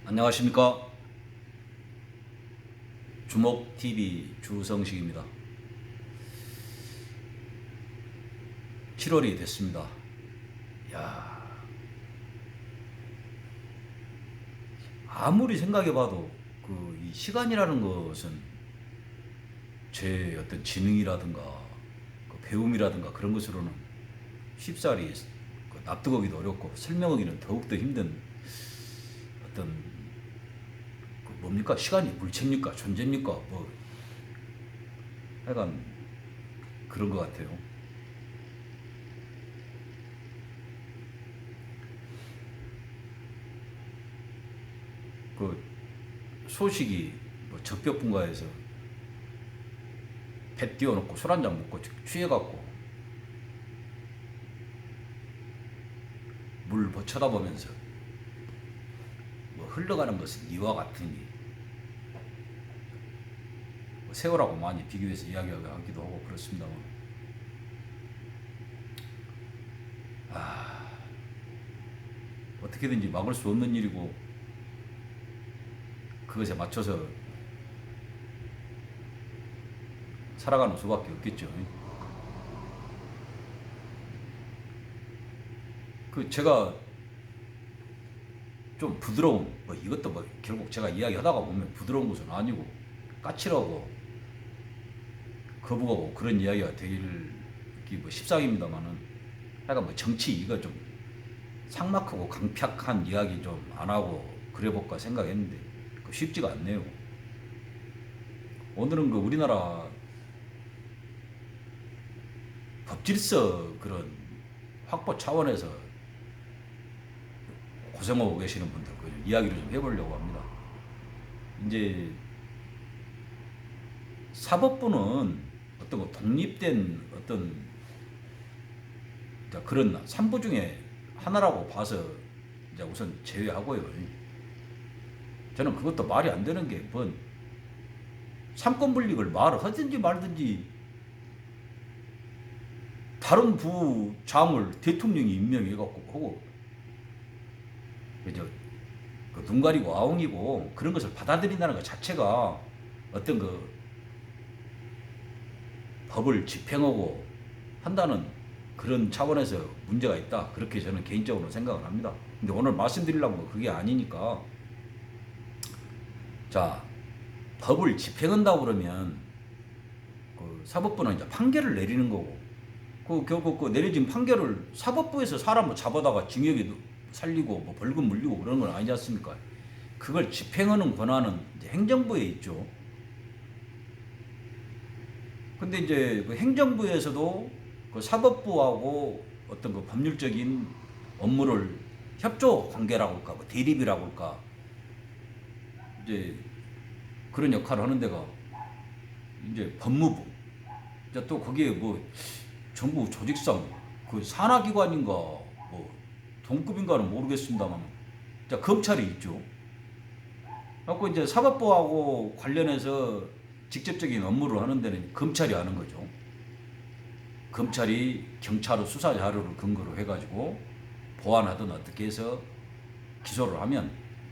안녕하십니까. 주목TV 주성식입니다. 7월이 됐습니다. 야, 아무리 생각해봐도 이 시간이라는 것은 제 어떤 지능이라든가 배움이라든가 그런 것으로는 쉽사리 납득하기도 어렵고 설명하기는 더욱더 힘든 어떤 뭡니까? 시간이 물체입니까? 존재입니까? 하여간 그런 것 같아요. 그 소식이 적벽분가에서 배 띄워놓고 술 한잔 먹고 취해갖고 물 쳐다보면서 흘러가는 것은 이와 같으니 세월하고 많이 비교해서 이야기하기도 하고 그렇습니다만, 어떻게든지 막을 수 없는 일이고 그것에 맞춰서 살아가는 수밖에 없겠죠. 제가 좀 부드러운 이것도 결국 제가 이야기하다가 보면 부드러운 것은 아니고 까칠하고 거부하고 그런 이야기가 되길 십상입니다만은, 하여간 정치 이거 좀 삭막하고 강팍한 이야기 좀 안 하고 그래 볼까 생각했는데 쉽지가 않네요. 오늘은 우리나라 법질서 그런 확보 차원에서 고생하고 계시는 분들 이야기를 좀 해보려고 합니다. 이제 사법부는 어떤 독립된 어떤 그런 3부 중에 하나라고 봐서 이제 우선 제외하고요. 저는 그것도 말이 안 되는 게 삼권 분립을 말을 하든지 말든지 다른 부장을 대통령이 임명해갖고 하고 눈 가리고 아웅이고 그런 것을 받아들인다는 것 자체가 어떤 법을 집행하고 한다는 그런 차원에서 문제가 있다, 그렇게 저는 개인적으로 생각을 합니다. 근데 오늘 말씀드리려고 그게 아니니까, 자, 법을 집행한다고 그러면 사법부는 이제 판결을 내리는 거고, 결국 내려진 판결을 사법부에서 사람을 잡아다가 징역에 살리고 벌금 물리고 그런 건 아니지 않습니까? 그걸 집행하는 권한은 이제 행정부에 있죠. 근데 이제 행정부에서도 사법부하고 어떤 법률적인 업무를 협조 관계라고 할까, 대립이라고 할까, 이제 그런 역할을 하는 데가 이제 법무부. 이제 또 거기에 정부 조직상 산하기관인가 동급인가는 모르겠습니다만, 자, 검찰이 있죠. 그래서 이제 사법부하고 관련해서 직접적인 업무를 하는 데는 검찰이 하는 거죠. 검찰이 경찰의 수사 자료를 근거로 해가지고 보완하든 어떻게 해서 기소를 하면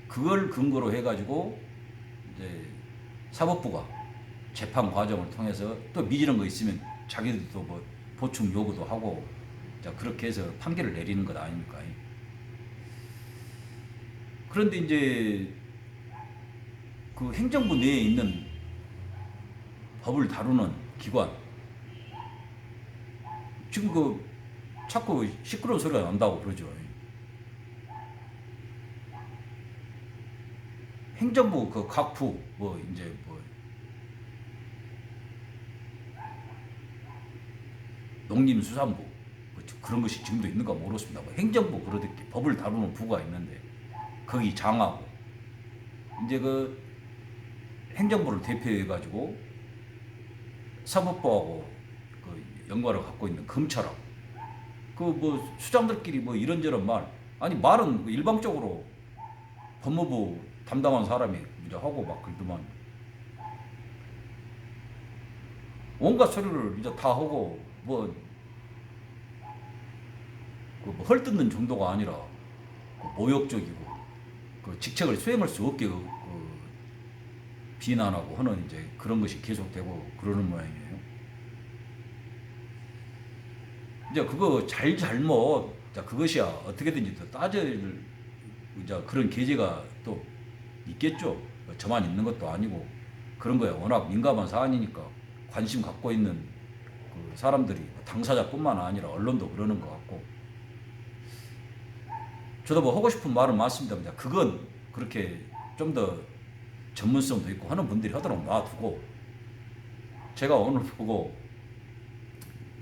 그걸 근거로 해가지고 이제 사법부가 재판 과정을 통해서 또 미지는 거 있으면 자기들도 보충 요구도 하고, 자, 그렇게 해서 판결을 내리는 것 아닙니까? 그런데 이제 행정부 내에 있는 법을 다루는 기관, 지금 자꾸 시끄러운 소리가 난다고 그러죠. 행정부 각부 농림수산부 그런 것이 지금도 있는가 모르겠습니다. 행정부 그러듯이 법을 다루는 부가 있는데 거기 장하고, 이제 행정부를 대표해가지고 사법부하고 연관을 갖고 있는 검찰하고 수장들끼리 이런저런 말은 일방적으로 법무부 담당한 사람이 이제 하고 그러더만 온갖 소리를 이제 다 하고 헐뜯는 정도가 아니라 모욕적이고 그 직책을 수행할 수 없게 비난하고 하는 이제 그런 것이 계속되고 그러는 모양이에요. 이제 그거 잘못 그것이야 어떻게든지 또 따질 이제 그런 계제가 또 있겠죠. 저만 있는 것도 아니고 그런 거에 워낙 민감한 사안이니까 관심 갖고 있는 그 사람들이 당사자뿐만 아니라 언론도 그러는 것 같고 저도 뭐 하고 싶은 말은 많습니다. 그건 그렇게 좀 더 전문성도 있고 하는 분들이 하도록 놔두고 제가 오늘 보고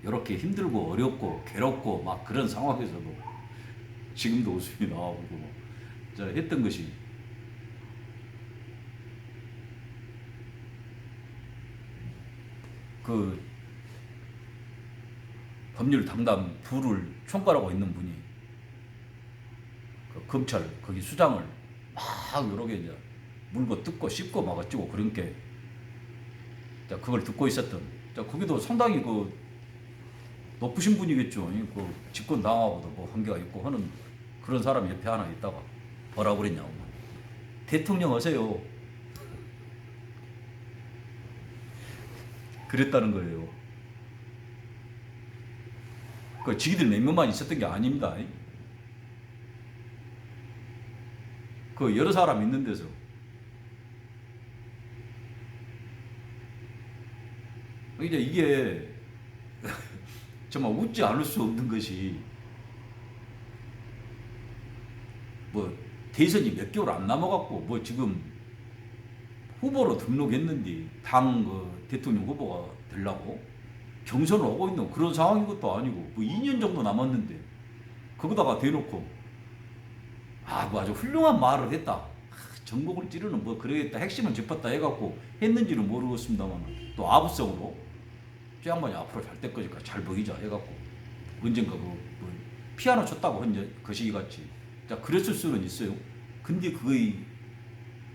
이렇게 힘들고 어렵고 괴롭고 막 그런 상황에서도 지금도 웃음이 나오고 저 했던 것이 그 법률 담당 부를 총괄하고 있는 분이 그 검찰 거기 수장을 막 여러 개 이제 물고 뜯고 씹고 막 어쩌고 그런 게 그걸 듣고 있었던 거기도 상당히 그 높으신 분이겠죠. 그 집권 당하고도 뭐 관계가 있고 하는 그런 사람이 옆에 하나 있다가 뭐라고 그랬냐고 대통령 하세요 그랬다는 거예요. 그 지기들 몇 명만 있었던 게 아닙니다. 그 여러 사람 있는 데서 이제 이게 정말 웃지 않을 수 없는 것이 뭐 대선이 몇 개월 안 남아갖고 뭐 지금 후보로 등록했는데 당 그 대통령 후보가 되려고 경선을 하고 있는 그런 상황인 것도 아니고 뭐 2년 정도 남았는데 거기다가 대놓고 뭐 아주 훌륭한 말을 했다. 전곡을 찌르는 뭐 그러겠다 핵심을 짚었다 해갖고 했는지는 모르겠습니다만 또 아부성으로 저 양반이 앞으로 잘 될 거니까 잘 보이자 해갖고 언젠가 뭐 피아노 쳤다고 한 그 시기 같이 그랬을 수는 있어요. 근데 그의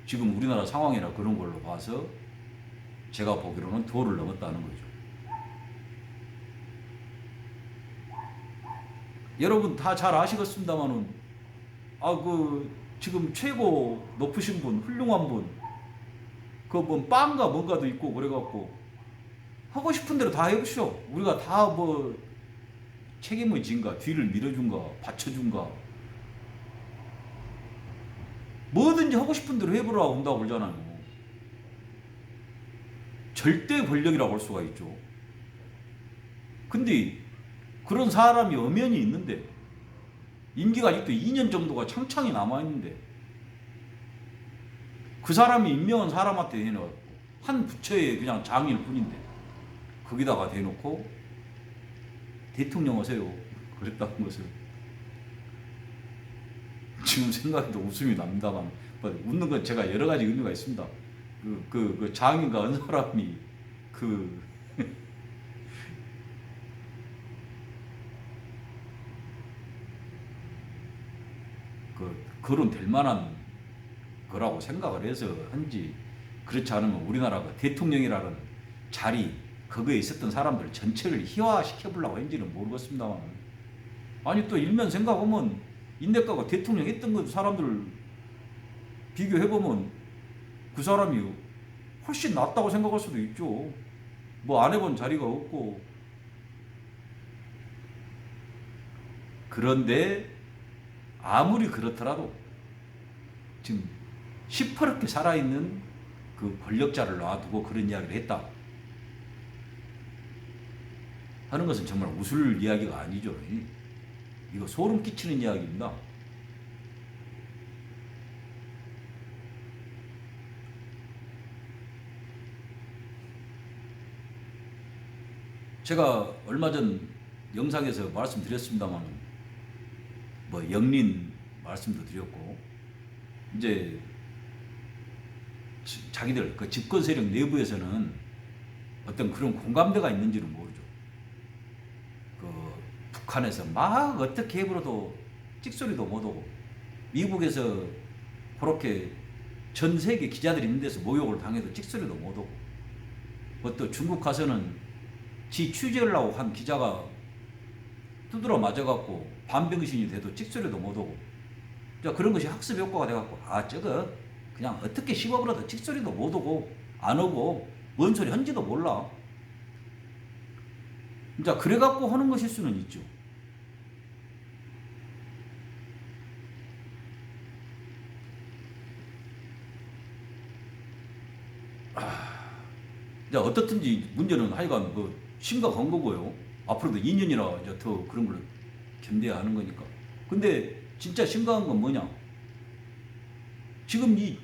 지금 우리나라 상황이나 그런 걸로 봐서 제가 보기로는 도를 넘었다는 거죠. 여러분 다 잘 아시겠습니다만은 그 지금 최고 높으신 분 훌륭한 분 그 뭐 빵가 뭔가도 있고 그래갖고 하고 싶은 대로 다 해보시오. 우리가 다 뭐 책임을 진가 뒤를 밀어준가 받쳐준가 뭐든지 하고 싶은 대로 해보라고 한다고 그러잖아요. 절대 권력이라고 할 수가 있죠. 근데 그런 사람이 엄연히 있는데 임기가 아직도 2년 정도가 창창히 남아있는데 그 사람이 임명한 사람한테 해놓고 한 부처의 그냥 장일 뿐인데 거기다가 대놓고 대통령 하세요 그랬다는 것을 지금 생각해도 웃음이 납니다만 웃는 건 제가 여러 가지 의미가 있습니다. 그 장인가 한 사람이 거론될 만한 거라고 생각을 해서 한지 그렇지 않으면 우리나라가 대통령이라는 자리 거기에 있었던 사람들 전체를 희화시켜보려고 했는지는 모르겠습니다만 아니 또 일면 생각하면 인대가가 대통령 했던 것 사람들 비교해보면 그 사람이 훨씬 낫다고 생각할 수도 있죠. 뭐 안 해본 자리가 없고 그런데 아무리 그렇더라도 지금 시퍼렇게 살아있는 그 권력자를 놔두고 그런 이야기를 했다 하는 것은 정말 웃을 이야기가 아니죠. 이거 소름 끼치는 이야기입니다. 제가 얼마 전 영상에서 말씀드렸습니다만 뭐 영린 말씀도 드렸고 이제 자기들 그 집권 세력 내부에서는 어떤 그런 공감대가 있는지는 모르죠. 그 북한에서 막 어떻게 해버려도 찍소리도 못하고 미국에서 그렇게 전 세계 기자들이 있는 데서 모욕을 당해도 찍소리도 못하고 또 중국 가서는 지 취재하려고 한 기자가 두드러 맞아갖고 반병신이 돼도 찍소리도 못하고 자, 그런 것이 학습 효과가 돼갖고, 아, 저거 그냥 어떻게 10억을 얻어 찍소리도 못 오고, 안 오고, 뭔 소리 한지도 몰라. 자, 그래갖고 하는 것일 수는 있죠. 자, 어떻든지 문제는 하여간 뭐 심각한 거고요. 앞으로도 2년이나 이제 더 그런 걸 견뎌야 하는 거니까. 근데 진짜 심각한 건 뭐냐? 지금 이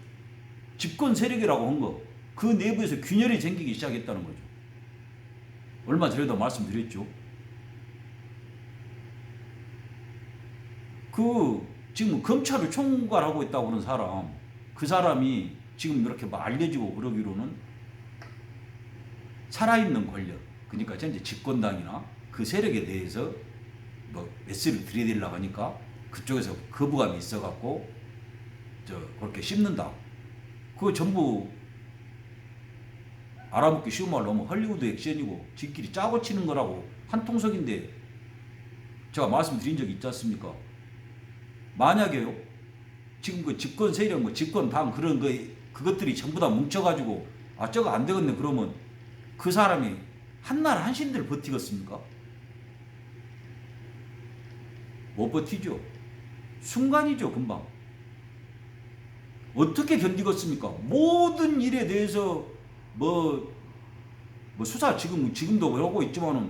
집권 세력이라고 한 거, 그 내부에서 균열이 생기기 시작했다는 거죠. 얼마 전에도 말씀드렸죠. 그 지금 검찰을 총괄하고 있다고 하는 사람, 그 사람이 지금 이렇게 막 알려지고 그러기로는 살아있는 권력, 그러니까 현재 집권당이나 그 세력에 대해서 뭐 메시를 들이대려고 하니까 그쪽에서 거부감이 있어갖고 그렇게 씹는다. 그거 전부 알아먹기 쉬운 말로 하면 헐리우드 액션이고 지끼리 짜고 치는 거라고 한통속인데, 제가 말씀드린 적이 있지 않습니까? 만약에요, 지금 그 집권 세력, 뭐 집권 당 그런 그것들이 전부 다 뭉쳐가지고 아 저거 안 되겠네 그러면 그 사람이 한날 한신들 버티겠습니까? 못 버티죠. 순간이죠, 금방. 어떻게 견디겠습니까? 모든 일에 대해서 뭐 수사 지금도 하고 있지만은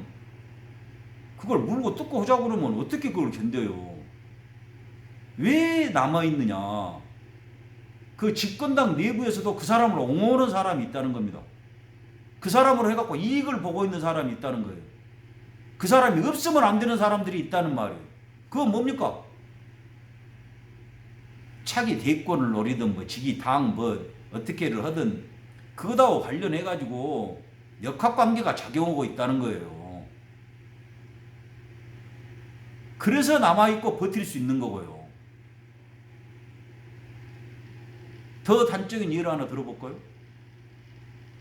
그걸 물고 뜯고 하자고 그러면 어떻게 그걸 견뎌요? 왜 남아있느냐? 그 집권당 내부에서도 그 사람을 옹호하는 사람이 있다는 겁니다. 그 사람으로 해갖고 이익을 보고 있는 사람이 있다는 거예요. 그 사람이 없으면 안 되는 사람들이 있다는 말이에요. 그건 뭡니까? 차기 대권을 노리든 뭐 지기 당 뭐 어떻게를 하든 그거하고 관련해가지고 역학관계가 작용하고 있다는 거예요. 그래서 남아있고 버틸 수 있는 거고요. 더 단적인 예를 하나 들어볼까요?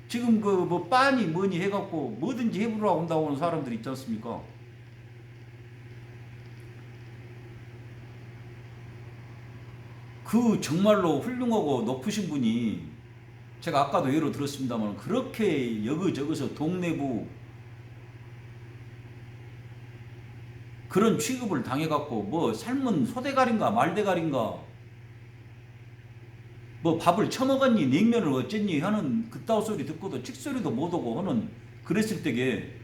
지금 그 뭐 빤이 뭐니 해갖고 뭐든지 해보려고 한다고 하는 사람들 있지 않습니까? 그 정말로 훌륭하고 높으신 분이 제가 아까도 예로 들었습니다만 그렇게 여기저기서 동네부 그런 취급을 당해갖고 뭐 삶은 소대가리인가 말대가리인가 뭐 밥을 처먹었니 냉면을 어쨌니 하는 그따위 소리 듣고도 찍소리도 못하고 하는 그랬을 때게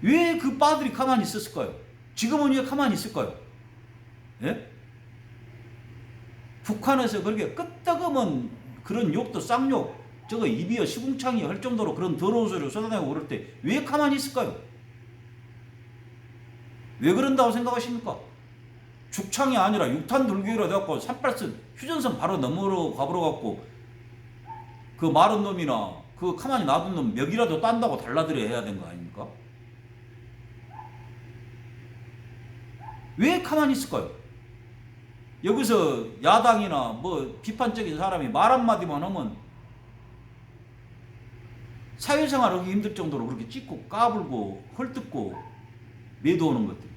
왜 그 빠들이 가만히 있었을까요? 지금은 왜 가만히 있을까요? 예? 북한에서 그렇게 끄떡으면 그런 욕도 쌍욕 저거 입이여 시궁창이 할 정도로 그런 더러운 소리를 쏟아내고 그럴 때 왜 가만히 있을까요? 왜 그런다고 생각하십니까? 죽창이 아니라 육탄 돌격이라 돼갖고 38선 휴전선 바로 넘어로 가버려갖고 그 마른 놈이나 그 가만히 놔둔 놈 몇이라도 딴다고 달라들여야 해야 되는 거 아닙니까? 왜 가만히 있을까요? 여기서 야당이나 뭐 비판적인 사람이 말 한마디만 하면 사회생활 하기 힘들 정도로 그렇게 찢고 까불고 헐뜯고 매도하는 것들.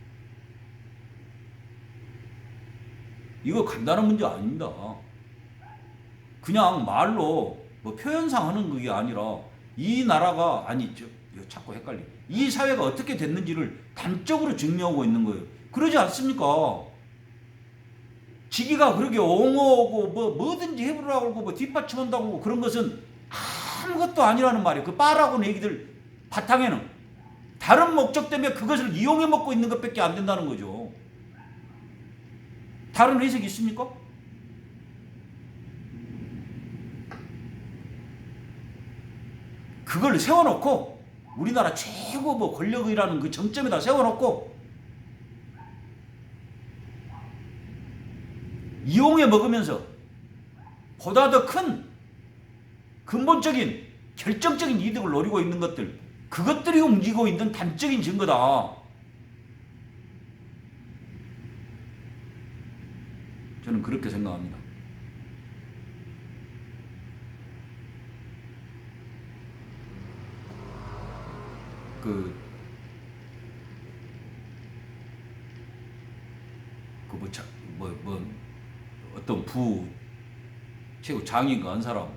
이거 간단한 문제 아닙니다. 그냥 말로 뭐 표현상 하는 그게 아니라 이 나라가 자꾸 헷갈려. 이 사회가 어떻게 됐는지를 단적으로 증명하고 있는 거예요. 그러지 않습니까? 지기가 그렇게 옹호하고 뭐든지 해보라고 하고 뭐 뒷받침한다고 하고 그런 것은 아무것도 아니라는 말이에요. 그 빠라고는 얘기들 바탕에는 다른 목적 때문에 그것을 이용해 먹고 있는 것밖에 안 된다는 거죠. 다른 해석이 있습니까? 그걸 세워놓고 우리나라 최고 뭐 권력이라는 그 정점에다 세워놓고 이용해 먹으면서 보다 더 큰 근본적인 결정적인 이득을 노리고 있는 것들, 그것들이 움직이고 있는 단적인 증거다. 저는 그렇게 생각합니다. 뭐 어떤 부 최고 장인가 한 사람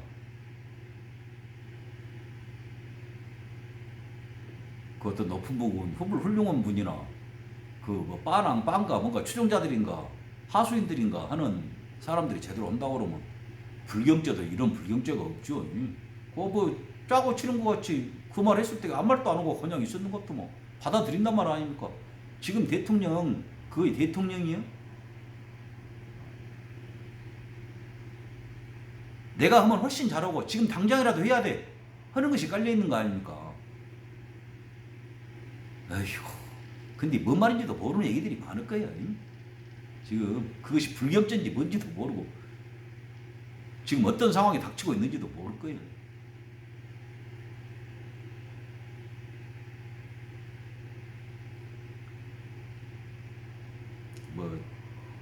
그 어떤 높은 부분 훌륭한 분이나 그 뭐 빵가 뭔가 추종자들인가 하수인들인가 하는 사람들이 제대로 온다고 그러면 불경죄도 이런 불경죄가 없죠. 그거 뭐 짜고 치는 것 같이 그 말 했을 때 아무 말도 안 하고 그냥 있었는 것도 뭐 받아들인단 말 아닙니까? 지금 대통령 거의 대통령이요? 내가 하면 훨씬 잘하고 지금 당장이라도 해야 돼 하는 것이 깔려 있는 거 아닙니까? 에휴, 근데 뭔 말인지도 모르는 얘기들이 많을 거예요. 지금 그것이 불경죄인지 뭔지도 모르고 지금 어떤 상황이 닥치고 있는지도 모를 거예요. 뭐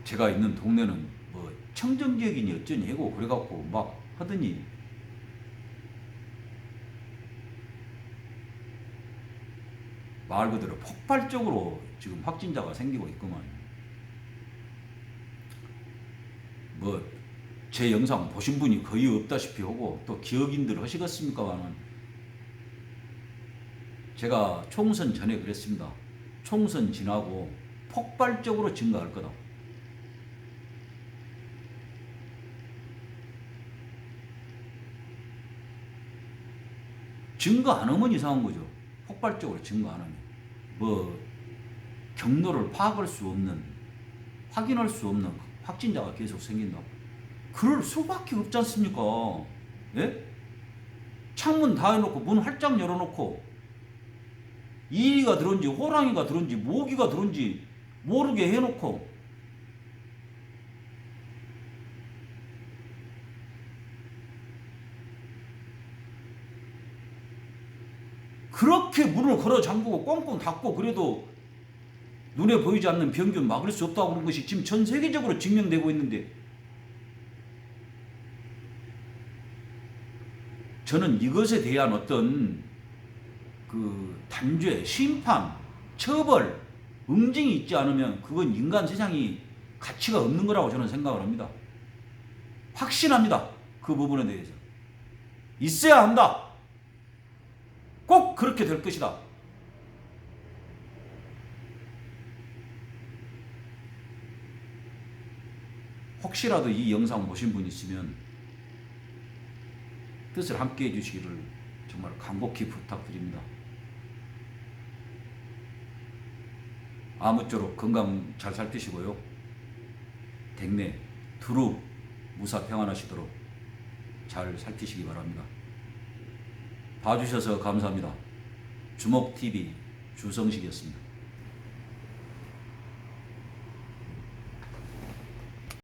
제가 있는 동네는 뭐 청정지역이니 어쩌니 하고 그래갖고 막 하더니 말 그대로 폭발적으로 지금 확진자가 생기고 있구만. 뭐 제 영상 보신 분이 거의 없다시피 하고 또 기억인들 하시겠습니까만은 제가 총선 전에 그랬습니다. 총선 지나고 폭발적으로 증가할 거다. 증가 안 하면 이상한 거죠. 폭발적으로 증가 안 하면. 뭐 경로를 파악할 수 없는, 확인할 수 없는 확진자가 계속 생긴다. 그럴 수밖에 없지 않습니까? 예? 창문 다 해놓고 문 활짝 열어놓고 이리가 들어온지 호랑이가 들어온지 모기가 들어온지 모르게 해놓고 그렇게 문을 걸어 잠그고 꽁꽁 닫고 그래도 눈에 보이지 않는 병균 막을 수 없다고 하는 것이 지금 전 세계적으로 증명되고 있는데 저는 이것에 대한 어떤 그 단죄, 심판, 처벌, 응징이 있지 않으면 그건 인간 세상이 가치가 없는 거라고 저는 생각을 합니다. 확신합니다. 그 부분에 대해서. 있어야 한다. 꼭 그렇게 될 것이다. 혹시라도 이 영상 보신 분 있으면 뜻을 함께 해주시기를 정말 간곡히 부탁드립니다. 아무쪼록 건강 잘 살피시고요. 댁내 두루 무사 평안하시도록 잘 살피시기 바랍니다. 봐주셔서 감사합니다. 주목TV 주성식이었습니다.